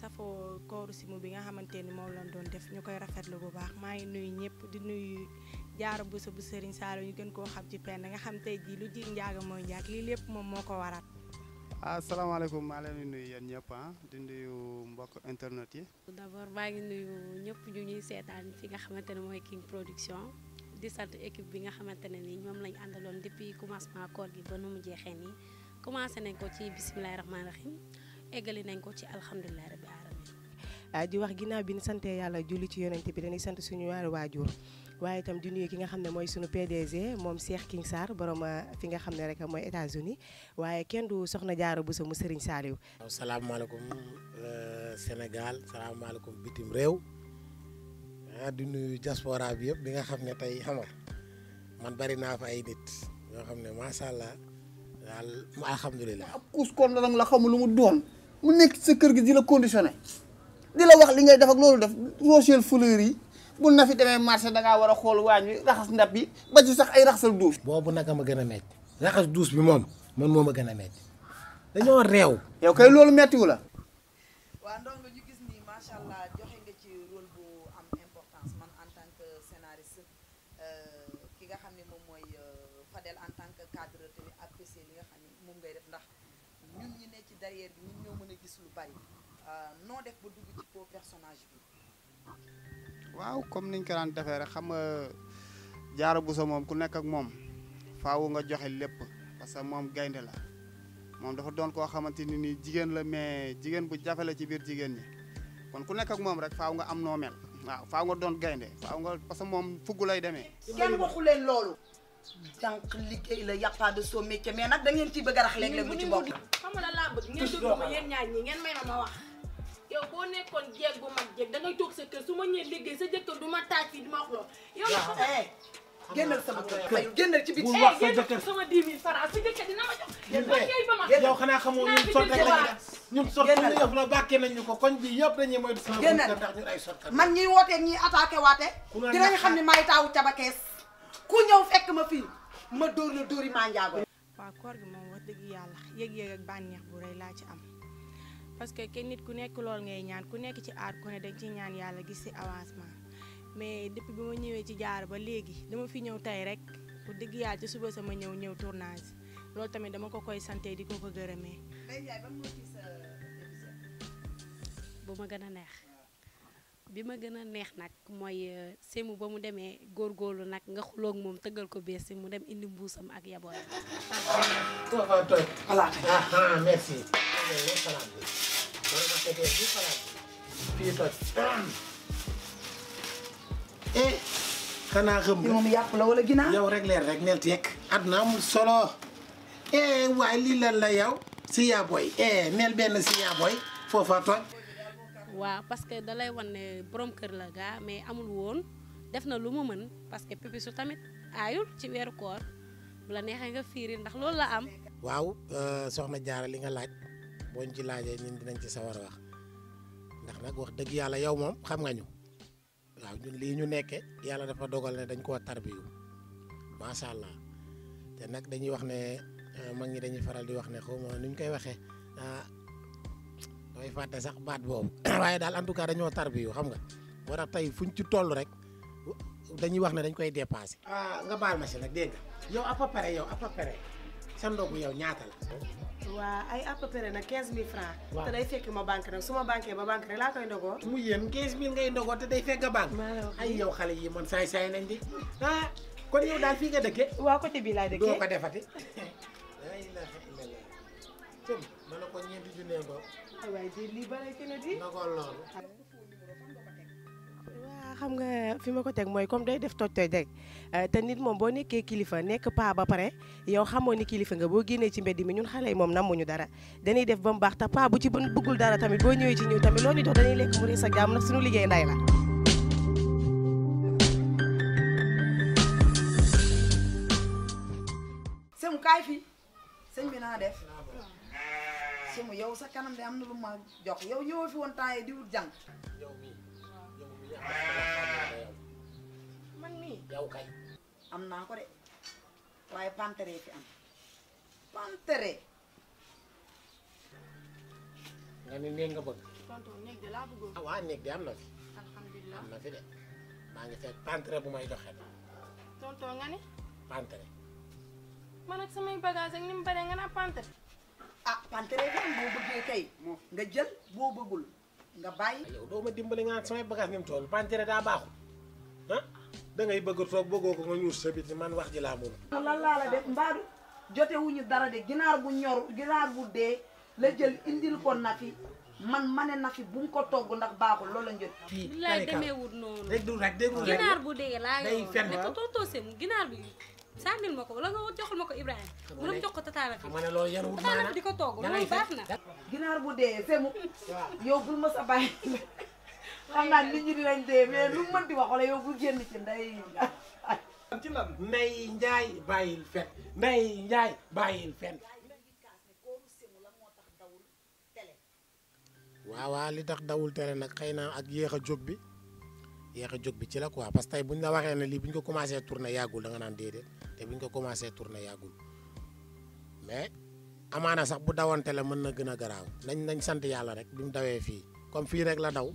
safoo kooru simu bi nga xamante ni moom lañ doon def ñu koy rafetlu bu baax maa ngi nuyu ñëpp di nuyu Diarra Bousso bu Serigne Saliou ñu gën koo xam ci penn nga xam tey jii lu ji njaaga mooy njaag lii lépp moom moo ko waral. asalaamaaleykum maa leen di nuyu yéen ñëpp di nuyu mbokk internet yi. d'abord maa ngi nuyu ñëpp ñu ñuy seetaan fi nga xamante ne mooy King Production di sant équipe bi nga xamante ne ni ñoom lañ àndaloon depuis commencement koor gi ba nu mu jeexee nii commencé nañ ko ci bisimilahi rahmaani rahim eggali nañ ko ci alhamdulilahi rabbi alamin di wax ginnaaw bi ñu sante yàlla julli ci yonent bi dañuy sant suñu ñaari waajur waaye itam di nuyu ki nga xam ne mooy suñu PDG moom Cheikh King Sarr borom fi nga xam ne rek mooy États-Unis waaye kenn du soxna Diarra Bousso mu Serigne Saliou. waaw salaamaaleykum Sénégal salaamaaleykum bitim réew di nuyu diaspora bi yëpp bi nga xam ne tey xam nga man bari naa fa ay nit ñoo xam ne macha allah daal alhamdulilah. ab kuus kon la xamul lu mu doon mu nekk sa kër gi di la conditionné di la wax li ngay def ak loolu def rochelle fleur yi. bu na fi demee marché da ngaa war a xool waañ wi raxas ndab bi ba ci sax ay raxasal duus. boobu nag ma gën a metti raxas duus bi moom man moo ma gën a metti dañoo réew. yow kay loolu mettiwu la. waa ndongo ñu gis ni macha allah joxe nga ci rôle bu am importance man en tant que scénariste ki nga xam ne moom mooy Fadel en tant que cadre te apprécier li nga xam ne moom ngay def ndax ñun ñi ne ci derrière bi ñun ñoo mën a gis lu bari noo def ba dugg ci po personnage bi. waaw comme niñ ko daan defee rek xam nga Diarra Bousso moom ku nekk ak moom faawu nga joxe lépp parce que moom gaynde la moom dafa doon koo xamante ni nii jigéen la mais jigéen bu jafe la ci biir jigéen ñi kon ku nekk ak moom rek faaw nga am noo mel waaw faaw nga doon gaynde faaw nga parce que moom fugg lay demee. kenn waxu leen loolu. jànq liggéey la y a pas de sot métier mais nag da ngeen ciy bëgg a rax léeg-léeg lu ci bokk. xam nga laa bëgg ngeen déglu ma yéen ñaar ñi ngeen may ma wax. yow boo nekkoon jeeg bu mag jeeg dangay toog sa kër su ma ñëwee liggéey sa jëkkër du ma taaj fii du ma wax loolu. yow nag génnal sama kër génnal ci biti. bu wax sa jëkkër sama 10 000 francs sa jëkkër dina ma jox. yow xanaa xamoo ñun sot rek la ñun sot ñu def la bàkkee nañ ñu ko koñ bi yëpp dañuy moytu sama kër ndax ñun ay sotkat man ñiy wootee ñiy attaqué waate dinañ xam ne maay taawu cabakees ku ñëw fekk ma fii ma dóor la dóori maa njaago. waaw koor gi moom wax dëgg yàlla yëg-yëg ak bànneex bu rëy laa ci am parce que kenn nit ku nekk lool ngay ñaan ku nekk ci aar ku ne dañ ci ñaan yàlla gis ci avancement mais depuis bi ma ñëwee ci Diarra ba léegi dama fi ñëw tey rek bu dëgg yàlla ci suba sama ñëw tournage loolu tamit dama ko koy santé di ko gërëmee. bu ma gën a neex bi ma gën a neex nag mooy Sémou ba mu demee góorgóorlu nag nga xuloog moom tëggal ko bees si mu dem indi mbuusam ak yaboy. merci. fii toj xanaa xam nga moom yàpp la wala ginaar yow rek leer rek neel teeg àdduna amul solo waaye lii lan la yow si yaa boy neel benn si yaa boy foofa toj waaw parce que da lay wan ne borom kër la gaa mais amul woon def na lu mu mën parce que pipi su tamit aayul ci weeru koor bu la neexee nga fiiri ndax loolu la am. waaw soxna Diarra li nga laaj boo ñu ci laajee ñun dinañ ci sawar a wax ndax nag wax dëgg yàlla yow moom xam nga ñu waaw ñun lii ñu nekkee yàlla dafa dogal ne dañ koo tarbiyu macha allah te nag dañuy wax ne mag ñi dañuy faral di wax ne xaw ma nu ñu koy waxee damay fàtte sax baat boobu waaye daal en tout cas dañoo tarbiyu xam nga moo tax tey fuñ ci toll rek dañuy wax ne dañ koy dépassé. nga baal ma si nag dégg nga yow à peu près sa ndogu yow ñaata la. waa ay à peu près nag 15000 francs. waaw te day fekk ma banque nag su ma banquee ba banque rek laa koy ndogoo. mu yéen 15000 ngay ndogoo te day fekk banque. ay yow xale yi man saay nañ di kon yow daal fii nga dëkkee. waa côté bii laay dëkkee doo ko defati. la ilaha illallah. cëm ma ne ko ñeenti junne ko. waaye ji lii bare ci na di. ndogoo loolu. waa xam nga fi ma ko teg mooy comme day def toj rek te nit moom boo nekkee kilifa nekk paa ba pare yow xamoo ni kilifa nga boo génnee ci mbedd mi ñun xale yi moom namuñu dara dañuy def ba mu baax te paa bu ci bëggul dara tamit boo ñëwee ci ñëw tamit loolu ñu dox dañuy lekk mu rees ak jàmm nag suñu liggéey nday la. Sémou kaay fii sëñ bi naa def Sémou yow sa kanam de am na lu ma jox yow ñëwoo fi woon temps yi di wut jàng. man mii yow kay. am naa ko de waaye pantere fi am pantere. nga ni néeg nga bëgg. tonton néeg de laa bëggoon. ah waa néeg de am na fi. alhamdulilah am na fi de maa ngi fekk pantre bu may joxe tonton nga ne pantre. man ak samay bagage ak ni mu bare nga naa pantre. ah pantere bi boo bëggee kay nga jël boo bëggul nga bàyyi. yow doo ma dimbali nga samay bagage ni mu toll pantre daa baaxul ah da ngay bëgg toog bëggoo ko nga ñuus sa biti man wax ji laa mun. lan laa la def mbaadu jotewuñu dara de ginaar bu ñor ginaar bu dee la jël indil ko Nafi man ma ne Nafi bu mu ko togg ndax baaxul loolu la njëkk. lay demeewul noonu. déglu rek déglu rek ginaar bu dee laa day yow fen ne ko tonton Sémou ginaar bi sànnil ma ko wala nga joxal ma ko Ibrahima mu dem jox ko tataana fi xam nga ne loolu yan wut tataana maanaam fi di ko togg loolu baax na. ginaar bu dee semu yow bul ma sa bàyyi xam naa nit ñi dinañ dee mais lu mu mënti wax wala yow bul génn ci ndey. ci lan Ndey Njaay bàyyil fen Ndey Njaay bàyyil fen. waaw li tax dawul télé nag xëy na ak yéex a jóg bi ci la quoi parce que tey buñ la waxee ne lii buñ ko commencé tourner yàggul da nga naan déedéet te buñ ko commencé tourner yàggul mais amaana sax bu dawoon télé mën na gën a garaaw nañ sant yàlla rek bi mu dawee fii comme fii rek la daw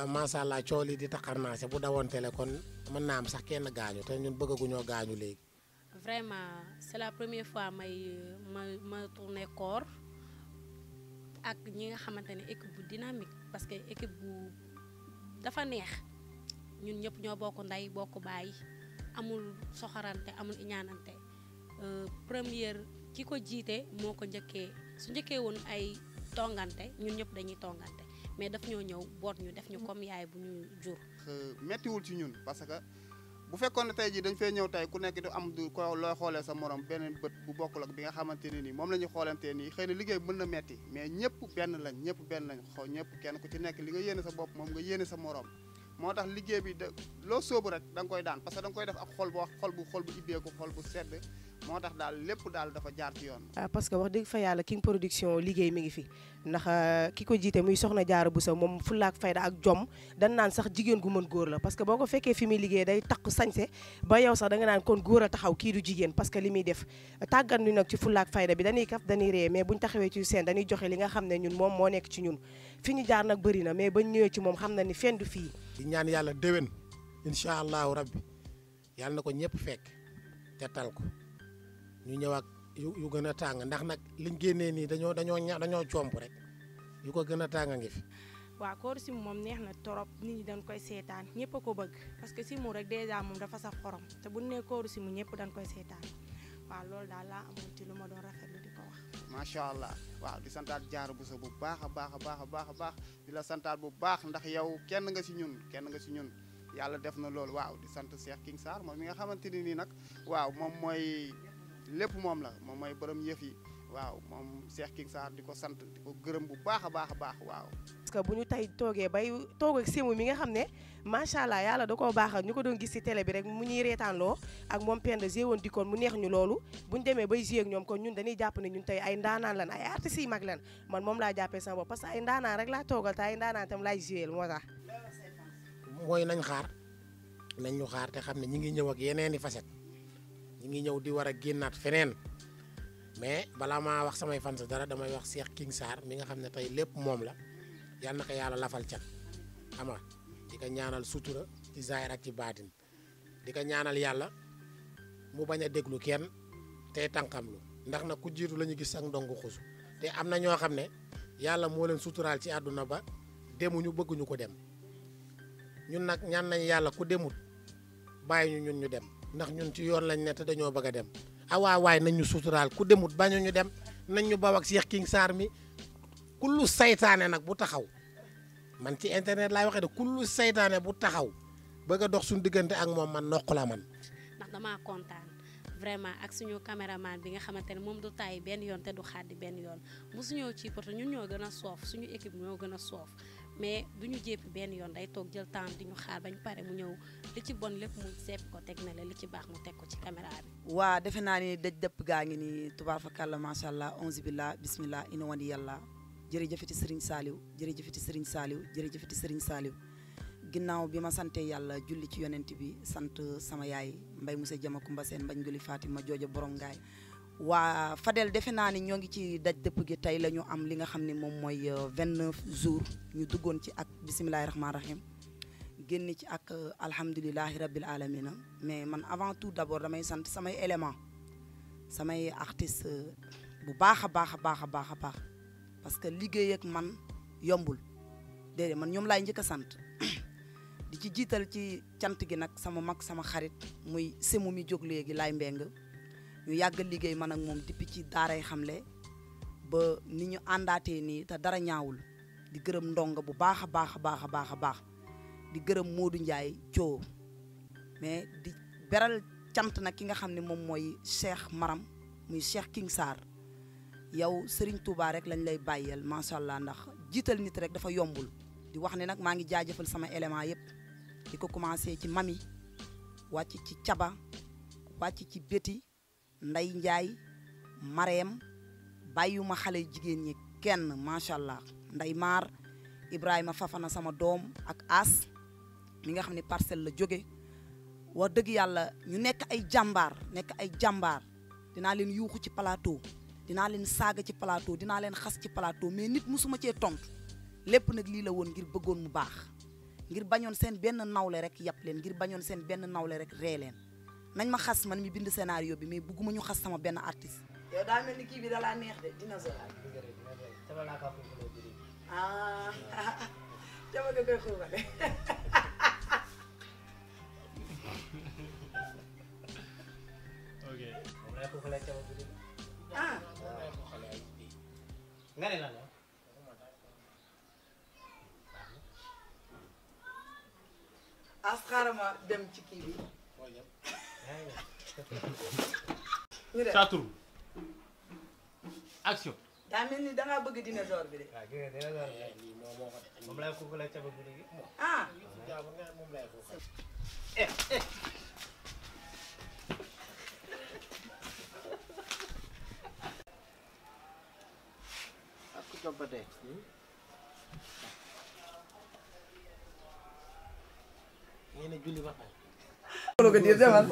macha allah coow li di taxarnaase bu dawoon télé kon mën naa am sax kenn gaañu te ñun bëggaguñoo gaañu léegi. vraiment c'est la première fois ma tourné koor ak ñi nga xamante ne équipe bu dynamique parce que équipe bu dafa neex ñun ñëpp ñoo bokk ndey bokk bàyyi amul soxorante amul iñaanante première ki ko jiite moo ko njëkkee su njëkkee woon ay tongante ñun ñëpp dañuy tongante mais daf ñoo ñëw boot ñu def ñu comme yaay bu ñu jur. mettiwul ci ñun parce que bu fekkoon ne tey jii dañ fee ñëw tey ku nekk di am du ko looy xoolee sa morom beneen bët bu bokkul ak bi nga xamante ne nii moom la ñu xoolantee nii xëy na liggéey mën na metti mais ñëpp benn lañ ñëpp kenn ku ci nekk li nga yéene sa bopp moom nga yéene sa morom moo tax liggéey bi da loo sóobu rek da nga koy daan parce que da nga koy def ak xol bu ibbeeku xol bu sedd moo tax daal lépp daal dafa jaar ci yoon. parce que wax dëgg fa yàlla King Production liggéey mi ngi fi ndax ki ko jiite muy soxna Jaara Buso moom fullaak fayda ak jom dan naan sax jigéen gu mën góor la parce que boo ko fekkee fi muy liggéey day takk sañse ba yow sax da nga naan kon góor a taxaw kii du jigéen parce que li muy def tàggat ñu nag ci fullaak fayda bi dañuy kaf dañuy ree mais buñ taxawee ci seen dañuy joxe li nga xam ne ñun moom moo nekk ci ñun fi ñu jaar nag bëri na mais bañ ñëwee ci moom xam na ni fenn du fii. di ñaan yàlla déwén incha allahu rabbi yàlla na ko ñëpp fekk te tal ko ñu ñëw ak yu gën a tàng ndax nag liñ génnee nii dañoo comp rek yu ko gën a tàng ngi fi. waaw kooru Sémou moom neex na torop nit ñi dañ koy seetaan ñëpp a ko bëgg parce que Sémou rek dèjà moom dafa saf xorom te bu nee kooru Sémou ñëpp dañ koy seetaan waaw loolu daal laa amoon ci lu ma doon rafetlu di ko wax. macha allah waaw di santaat Jaara Buso bu baax a baax di la santaat bu baax ndax yow kenn nga si ñun yàlla def na loolu waaw di sant Cheikh King Sarr moom mi nga xamante ni nii nag waaw moom mooy lépp moom mooy borom yëf yi waaw moom Cheikh King Sarr di ko sant di ko gërëm bu baax a baax waaw. parce que bu ñu tey toogee bay toog ak Sémou mi nga xam ne macha allah yàlla da koo baaxal ñu ko doon gis ci télé bi rek mu ñuy reetaanloo ak moom Penda woon dikkoon mu neex ñu loolu bu ñu demee bay joué ak ñoom kon ñun dañuy jàpp ne ñun tey ay ndaanaan lan ay artistes yi mag lan man moom laa jàppee sama bopp parce que ay ndaanaan rek laa toogal te ay ndaanaan tam laay joué moo tax. mooy nañ ñu xaar te xam ne ñi ngi ñëw ak yeneeni facette ñi ngi ñëw di war a génnaat feneen mais balaa maa wax samay fans dara damay wax Cheikh King Sarr mi nga xam ne tey lépp moom la yal na ko yàlla lafal cat ama di ko ñaanal sutura ci zaahir ak ci baatin di ko ñaanal yàlla mu bañ a déglu kenn tey tànqamlu ndax nag ku jiitu la ñu gis ak ndongu xusu te am na ñoo xam ne yàlla moo leen suturaal ci àdduna ba demuñu bëgguñu ko dem ñun nag ñaan nañ yàlla ku demut bàyyi ñu ñun ñu dem ndax ñun ci yoon lañ ne te dañoo bëgg a dem waay nañ ñu suturaal ku demut bañu ñu dem nañ ñu baw ak Cheikh King Sarr mi kullu saytaane nag bu taxaw man ci internet laay waxee de kullu saytaane bu taxaw bëgg a dox suñu diggante ak moom man noq la man. ndax damaa kontaan vraiment ak suñu caméraman bi nga xamante ne moom du tàyyi benn yoon te du xaddi benn yoon mosu ñëw ci poto ñun ñoo gën a soof suñu équipe ñoo gën a soof mais du ñu jéppi benn yoon day toog jël temps di ñu xaar bañ pare mu ñëw li ci bon lépp mu seppi ko teg na la li ci baax mu teg ko ci caméra bi. waa defe naa ni dëj dëpp gaa ngi ni tubaar fakàlla macha allah onze billah bismillah ina wandi yàlla jërëjëfati Serigne Saliou jërëjëfati Serigne Saliou jërëjëfati Serigne Saliou ginnaaw bi ma sante yàlla julli ci yonent bi sant sama yaay mbay monsieur Jama Kumba Seen mbañ guli Fatima jooja borom ngaay waa Fadel defe naa ni ñoo ngi ci daj dëpp gi tey la ñu am li nga xam ne moom mooy 29 jours ñu duggoon ci ak bisimilahi rahmaani rahim génn ci ak alhamdulilahi rabbil alamina mais man avant tout d'abord damay sant samay élément samay artiste bu baax a baax a baax a baax a baax parce que liggéey ak man yombul déedéet man ñoom laay njëkk a sant di ci jiital ci cant gi nag sama mag sama xarit muy semu mi jóg léegi laay mbeng ñu yàgg liggéey man ak moom depuis ci daaray xamle ba ni ñu àndaatee nii te dara ñaawul di gërëm ndongo bu baax a baax a baax a baax a baax di gërëm Modou Ndiaye coo mais di beral cant nag ki nga xam ne moom mooy Cheikh Maram muy Cheikh King Sarr yow Serigne Touba rek lañ lay bàyyeel macha allah ndax jiital nit rek dafa yombul di wax ne nag maa ngi jaajëfal sama élément yëpp di ko commencé ci mami wàcc ci caba wàcc ci béti Nday Njaay Mareem bàyyuma xale jigéen ñi kenn macha allah Nday Maar Ibrahima Fafana sama doom ak As mi nga xam ne parcelle la jóge wax dëgg yàlla ñu nekk ay jàmbaar dinaa leen yuuxu ci plateau dinaa leen saaga ci plateau dinaa leen xas ci plateau mais nit musuma cee tontu lépp nag lii la woon ngir bëggoon mu baax ngir bañoon seen benn nawle rek yàpp leen ngir bañoon seen benn nawle rek ree leen nañ ma xas man mi bind scénario bi mais bugguma ñu xas sama benn artiste. yow daa mel ni kii bi da laa neex de dina zora. ah dama nga koy xuubale. ok. ah. nga ne la la. as xaaral ma dem ci kii bi. ñu dem Saatour action. daa mel ni da ngaa bëgg dinosaure bi de. waaw gis nga dinosaure bi moom lay kuukale caba guddi gi. ah. moom lay kuukale. ak ku jobbatee ngeen julli ba pare. loolu ko diir demal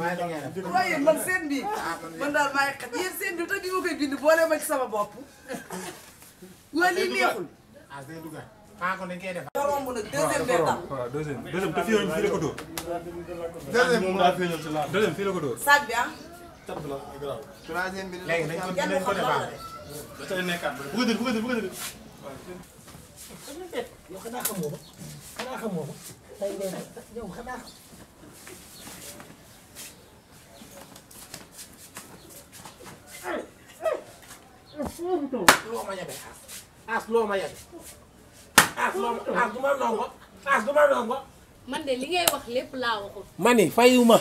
waaye man seen bi man daal maay xaj yéen seen bi tax bi ma koy bind boole ma ci sama bopp waa lii neexul ah day dugal. ah kon dañ koy def. romb nag deuxième verre waaw deuxième te fii la ko dóor. deuxième daa feeñal ci laaj. deuxième fii la ko dóor. sac bi ah troisième bi léegi nañ ko kenn dinañ ko xam lan la defal. de tey nekkaat ba bu ko déglu bu ko déglu. yow xanaa xamoo ma tey ngeen yow xanaa xam. loo ma yabe as loo ma yabe as du ma nongo as du ma nongo. man de li ngay wax lépp laa waxul. ma ni fayuma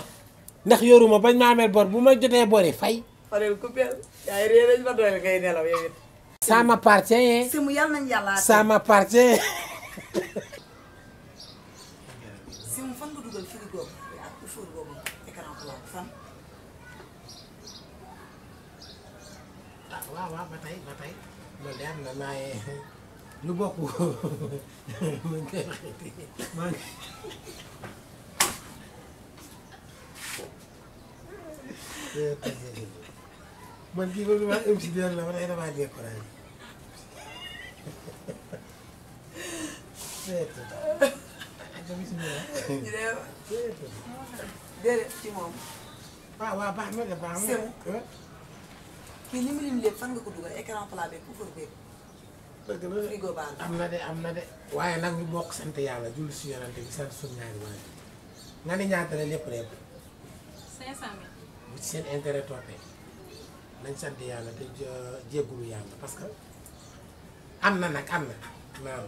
ndax yoruma bañ ma amee bor bu ma jotee bori fay. Fadel coupel yaay réer nañ ma doole ngay nelaw yow it ça m'appartient. si mu yàlla nañ yàlla ça m'appartient. si mu fan nga dugal frigo bi ak four boobu écran plat fan ah waaw ba tey loolu de am na maaye lu bokk man koy waxee man kii ba ma MC la ma tey damaa découragé. ñu ne déedéet ci moom waaw baax na de baax na. Semu. kii li mu lim lépp fan nga ko dugal écran plat beeg four beeg dëgg la frigo baa am na de waaye nag ñu bokk sant yàlla julli si yonante bi sant suñu ñaari waay nga ni ñaata la lépp lépp 500 bu ci seen intérêt toppee nañ sant yàlla te jéggulu yàlla parce que am na nag am na naam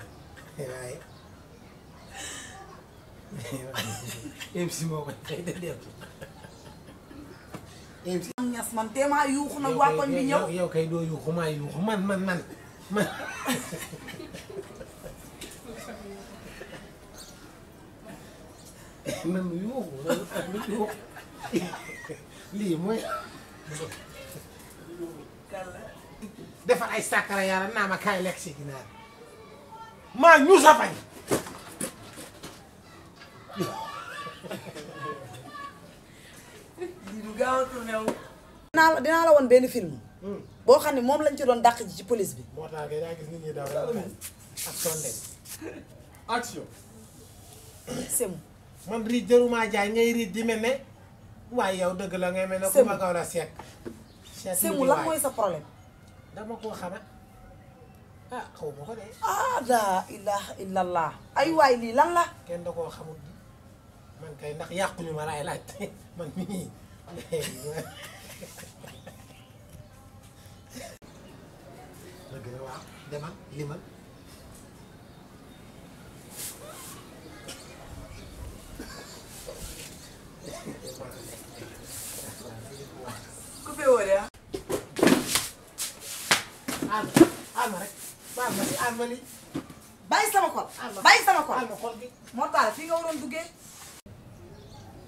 waaye MC moo koy fay de dem MC am ñas man téemaa yuuxu nag waa koñ bi ñëw yow kay doo yuuxu maa yuuxu man man yuuxu lii mooy defar ay sàkkara yàlla naa ma kaay lekk si ginaar maa ñu sa fañ di du gaaw a tourné wu dinaa la woon benn film boo xam ne moom lañ ci doon dàq ji ci police bi. moo tax daa gis nit ñi daw ak sonde action. Semu. man riit jaruma jaay ngay riit di mel ne waaye yow dëgg la ngay mel ne ku ma gaw la seet. Semu lan mooy sa problème. dama koo xama ah xaw ma ko de. ah laa ilaha illallah ay waay lii lan la. kenn da koo xamul di man kay ndax yàquñu ma laay laaj man mii dëgg la waaw demal limal coupé woo de ah. alma rek baal ma si alma li bàyyi sama xol. bàyyi sama xol. alma xol bi moo tax fii nga waroon duggee.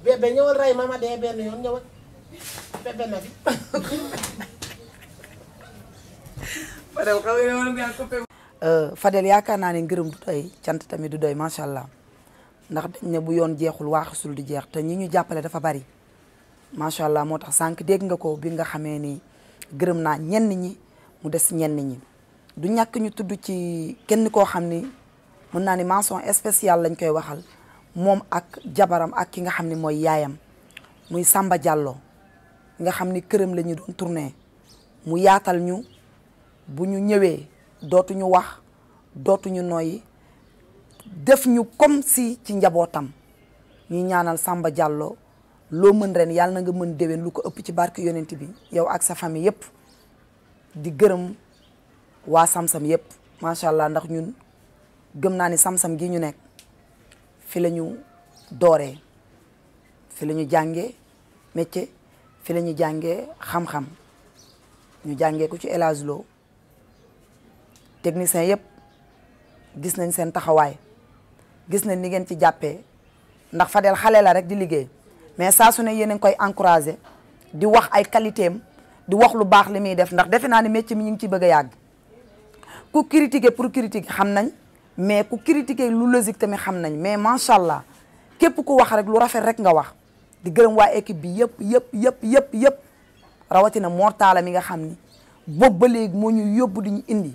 bébé ñëwal rey ma dee benn yoon ñëwal bébé na fi Fadel yaakaar naa ne ngërëm du doy cant tamit du doy macha allah ndax dañ ne bu yoon jeexul waaxisul di jeex te ñi ñu jàppale dafa bari macha allah moo tax sànq dégg nga ko bi nga xamee ni gërëm naa ñenn ñi mu des ñenn ñi du ñàkk ñu tudd ci kenn koo xam ni mën naa ni mention spéciale lañ koy waxal moom ak jabaram ak ki nga xam ne mooy yaayam muy Samba Diallo nga xam ni këram la ñu doon tourné mu yaatal ñu bu ñu ñëwee dootuñu wax dootuñu noyyi def ñu comme si ci njabootam ñuy ñaanal Samba Diallo loo mën ren yàlla na nga mën déwén lu ko ëpp ci barke yonent bi yow ak sa famille yëpp di gërëm waa Samsam yëpp macha allah ndax ñun gëm naa ni Samsam gi ñu nekk fi la ñu dooree fi la ñu jàngee métier fi la ñu jàngee xam-xam ñu jàngee ko ci El Hadj Lo technicien yëpp gis nañ seen taxawaay gis nañ ni ngeen ci jàppee ndax Fadel xale la rek di liggéey mais saa su ne yéen a ngi koy encouragé di wax ay qualité am di wax lu baax li muy def ndax defe naa ni métier mi ñu ngi ci bëgg a yàgg ku critiquer pour critiquer xam nañ mais ku critiquer lu logique tamit xam nañ mais macha allah képp ku wax rek lu rafet rek nga wax di gërëm waa équipe bi yëpp rawatina Mortala mi nga xam ni boobu ba léegi moo ñu yóbbu di ñu indi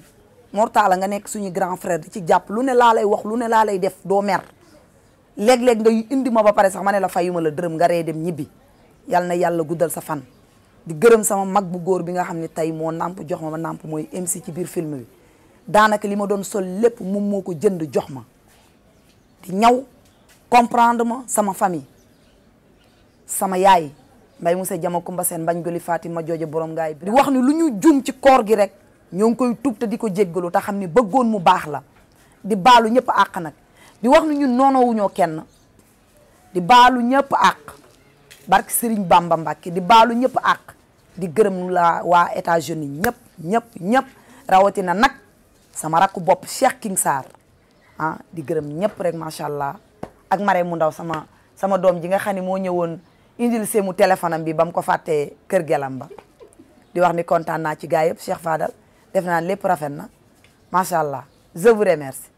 Mortala nga nekk suñu grand frère di ci jàpp lu ne laa lay wax lu ne laa lay def doo mer léeg-léeg nga indi ma ba pare sax ma ne la fayuma la dërëm nga ree dem ñibbi yal na yàlla guddal sa fan. di gërëm sama mag bu góor bi nga xam ne tey moo nàmp jox ma nàmp mooy MC ci biir film bi daanaka li ma doon sol lépp moom moo ko jënd jox ma di ñaw comprendre ma sama famille sama yaay mbay Moussa Jama Kumba Seen bañ goli Fatima jooje borom ngaay bi di wax ni lu ñu jum ci koor gi rek ñoo ngi koy tuub te di ko jéggalu te xam ni bëggoon mu baax la di baalu ñëpp àq nag di wax ni ñun noonoowuñoo kenn di baalu ñëpp àq barke Serigne Bamba Mbacke di baalu ñëpp àq di gërëm la waa États-Unis ñëpp rawatina nag sama rakku bopp Cheikh King Sarr ah di gërëm ñëpp rek macha allah ak Mare mu ndaw sama doom ji nga xam ne moo ñëwoon indil seemu téléphone am bi ba mu ko fàttee kër gelam ba di wax ni kontaan naa ci gars yëpp Cheikh Fadal def naa lépp rafet na macha allah je vous remercie.